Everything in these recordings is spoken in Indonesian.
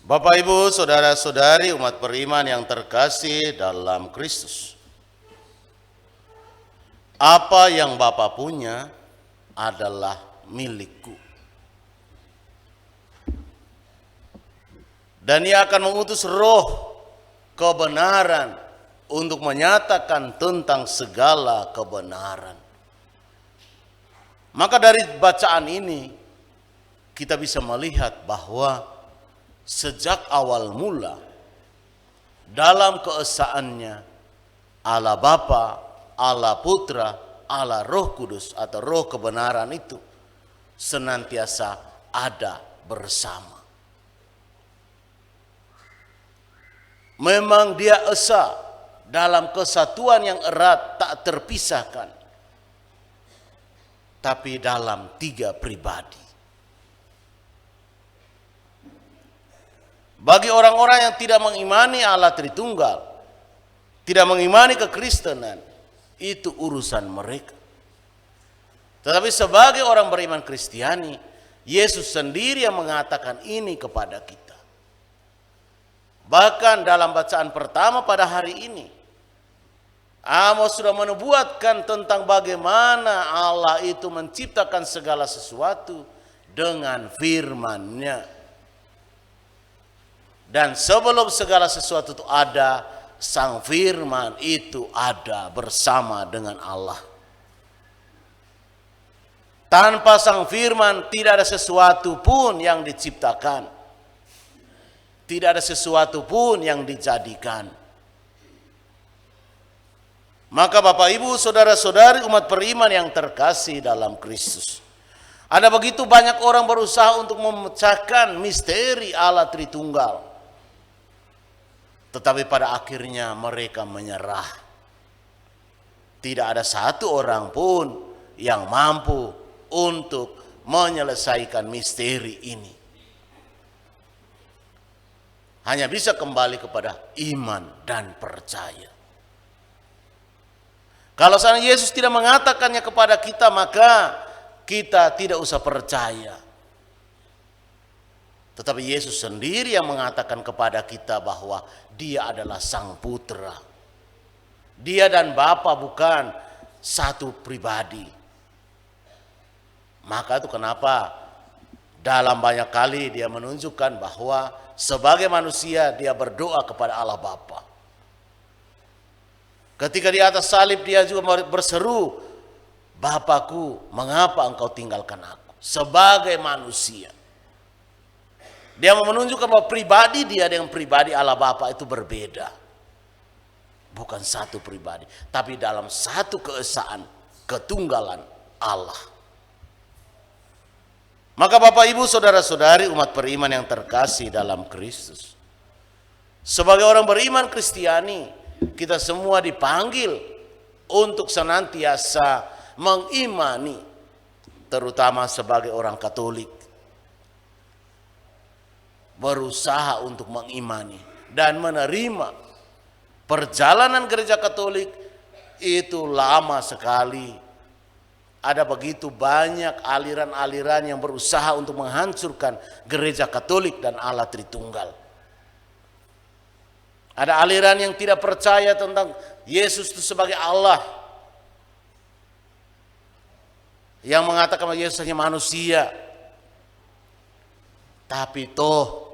Bapak, Ibu, saudara-saudari umat beriman yang terkasih dalam Kristus. Apa yang Bapak punya adalah milikku. Dan Ia akan mengutus roh kebenaran untuk menyatakan tentang segala kebenaran. Maka dari bacaan ini kita bisa melihat bahwa sejak awal mula dalam keesaannya Allah Bapa, Allah Putra, Allah Roh Kudus atau Roh kebenaran itu senantiasa ada bersama. Memang Dia esa dalam kesatuan yang erat tak terpisahkan, tapi dalam 3 pribadi. Bagi orang-orang yang tidak mengimani Allah Tritunggal, tidak mengimani kekristenan, itu urusan mereka. Tetapi sebagai orang beriman Kristiani, Yesus sendiri yang mengatakan ini kepada kita. Bahkan dalam bacaan pertama pada hari ini, Amos sudah menubuatkan tentang bagaimana Allah itu menciptakan segala sesuatu dengan firman-Nya. Dan sebelum segala sesuatu itu ada, Sang Firman itu ada bersama dengan Allah. Tanpa Sang Firman tidak ada sesuatu pun yang diciptakan. Tidak ada sesuatu pun yang dijadikan. Maka Bapak, Ibu, saudara-saudari umat beriman yang terkasih dalam Kristus, ada begitu banyak orang berusaha untuk memecahkan misteri Allah Tritunggal. Tetapi pada akhirnya mereka menyerah. Tidak ada satu orang pun yang mampu untuk menyelesaikan misteri ini. Hanya bisa kembali kepada iman dan percaya. Kalau seandainya Yesus tidak mengatakannya kepada kita, maka kita tidak usah percaya. Tetapi Yesus sendiri yang mengatakan kepada kita bahwa Dia adalah Sang Putra. Dia dan Bapa bukan satu pribadi. Maka itu kenapa dalam banyak kali Dia menunjukkan bahwa sebagai manusia Dia berdoa kepada Allah Bapa. Ketika di atas salib Dia juga berseru, "Bapakku, mengapa Engkau tinggalkan aku?" Sebagai manusia. Dia mau menunjukkan bahwa pribadi Dia dengan pribadi Allah Bapa itu berbeda. Bukan satu pribadi, tapi dalam satu keesaan, ketunggalan Allah. Maka Bapak, Ibu, saudara-saudari umat beriman yang terkasih dalam Kristus, sebagai orang beriman Kristiani, kita semua dipanggil untuk senantiasa mengimani, terutama sebagai orang Katolik, berusaha untuk mengimani dan menerima. Perjalanan gereja Katolik itu lama sekali. Ada begitu banyak aliran-aliran yang berusaha untuk menghancurkan gereja Katolik dan Allah Tritunggal. Ada aliran yang tidak percaya tentang Yesus itu sebagai Allah, yang mengatakan bahwa Yesus hanya manusia. Tapi toh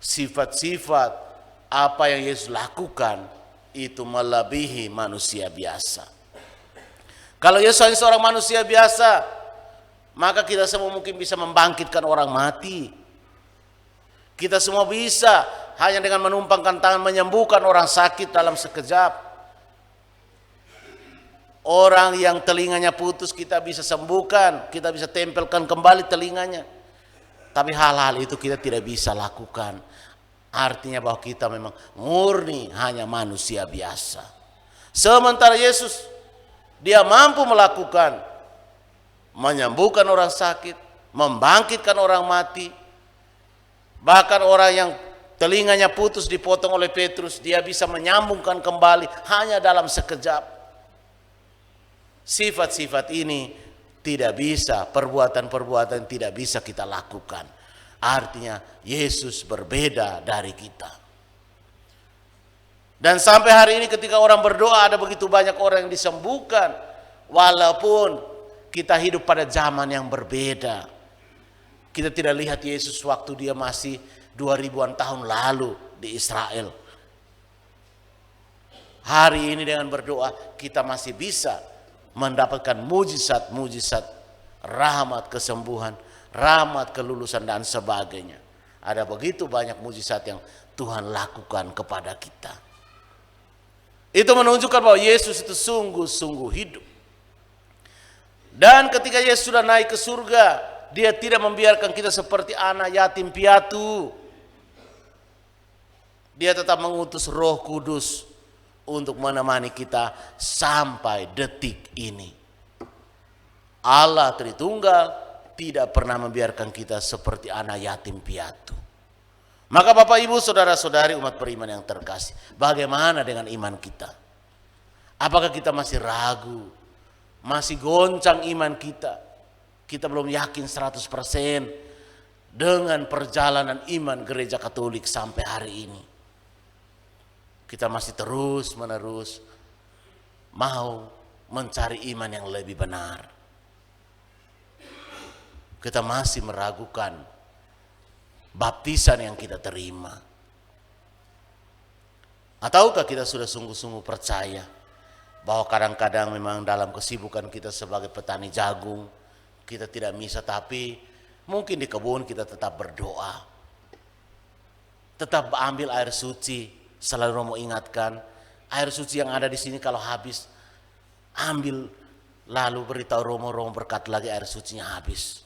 sifat-sifat apa yang Yesus lakukan itu melebihi manusia biasa. Kalau Yesus hanya seorang manusia biasa, maka kita semua mungkin bisa membangkitkan orang mati. Kita semua bisa hanya dengan menumpangkan tangan menyembuhkan orang sakit dalam sekejap. Orang yang telinganya putus kita bisa sembuhkan, kita bisa tempelkan kembali telinganya. Tapi hal-hal itu kita tidak bisa lakukan. Artinya bahwa kita memang murni hanya manusia biasa. Sementara Yesus, Dia mampu melakukan, menyembuhkan orang sakit, membangkitkan orang mati. Bahkan orang yang telinganya putus dipotong oleh Petrus, Dia bisa menyambungkan kembali hanya dalam sekejap. Sifat-sifat ini tidak bisa, perbuatan-perbuatan tidak bisa kita lakukan. Artinya Yesus berbeda dari kita. Dan sampai hari ini ketika orang berdoa ada begitu banyak orang yang disembuhkan. Walaupun kita hidup pada zaman yang berbeda. Kita tidak lihat Yesus waktu dia masih 2000-an tahun lalu di Israel. Hari ini dengan berdoa kita masih bisa mendapatkan mujizat-mujizat, rahmat kesembuhan, rahmat kelulusan dan sebagainya. Ada begitu banyak mujizat yang Tuhan lakukan kepada kita. Itu menunjukkan bahwa Yesus itu sungguh-sungguh hidup. Dan ketika Yesus sudah naik ke surga, dia tidak membiarkan kita seperti anak yatim piatu. Dia tetap mengutus Roh Kudus untuk menemani kita sampai detik ini. Allah Tritunggal tidak pernah membiarkan kita seperti anak yatim piatu. Maka Bapak Ibu saudara-saudari umat beriman yang terkasih, bagaimana dengan iman kita? Apakah kita masih ragu? Masih goncang iman kita? Kita belum yakin 100% dengan perjalanan iman Gereja Katolik sampai hari ini. Kita masih terus menerus mau mencari iman yang lebih benar. Kita masih meragukan baptisan yang kita terima. Ataukah kita sudah sungguh-sungguh percaya bahwa kadang-kadang memang dalam kesibukan kita sebagai petani jagung, kita tidak bisa, tapi mungkin di kebun kita tetap berdoa. Tetap ambil air suci, selalu Romo ingatkan, air suci yang ada di sini kalau habis, ambil lalu beritahu Romo berkat lagi air sucinya habis.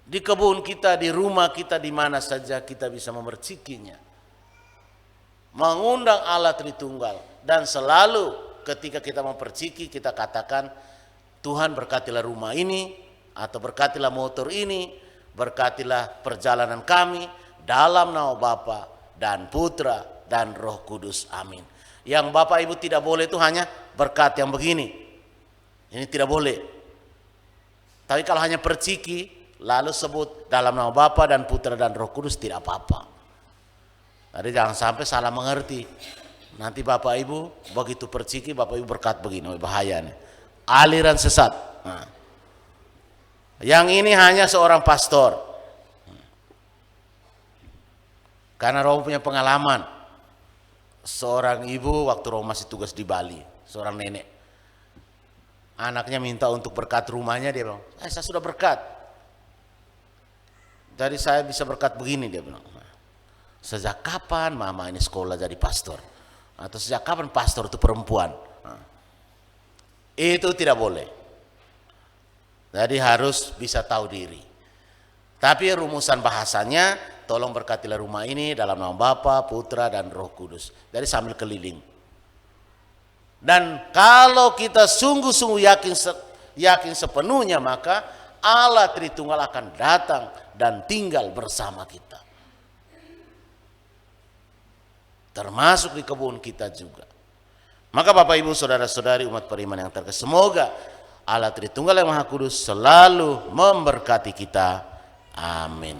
Di kebun kita, di rumah kita, di mana saja kita bisa memercikinya. Mengundang Allah Tritunggal. Dan selalu ketika kita memperciki, kita katakan, Tuhan berkatilah rumah ini, atau berkatilah motor ini, berkatilah perjalanan kami, dalam nama Bapa dan Putra dan Roh Kudus. Amin. Yang Bapak Ibu tidak boleh itu hanya berkat yang begini. Ini tidak boleh. Tapi kalau hanya perciki, lalu sebut dalam nama Bapa dan Putra dan Roh Kudus, tidak apa-apa. Jadi jangan sampai salah mengerti. Nanti Bapak Ibu begitu perciki, Bapak Ibu berkat begini, bahaya nih. Aliran sesat. Nah. Yang ini hanya seorang pastor. Karena Romo punya pengalaman. Seorang ibu waktu Romo masih tugas di Bali, seorang nenek. Anaknya minta untuk berkat rumahnya, dia bilang, saya sudah berkat. Jadi saya bisa berkat begini, dia bilang. Sejak kapan mama ini sekolah jadi pastor? Atau sejak kapan pastor itu perempuan? Itu tidak boleh. Jadi harus bisa tahu diri. Tapi rumusan bahasanya, tolong berkatilah rumah ini dalam nama Bapa, Putra dan Roh Kudus. Jadi sambil keliling. Dan kalau kita sungguh-sungguh yakin sepenuhnya, maka Allah Tritunggal akan datang dan tinggal bersama kita. Termasuk di kebun kita juga. Maka Bapak Ibu saudara-saudari umat beriman yang terkasih, semoga Allah Tritunggal yang Maha Kudus selalu memberkati kita. Amin.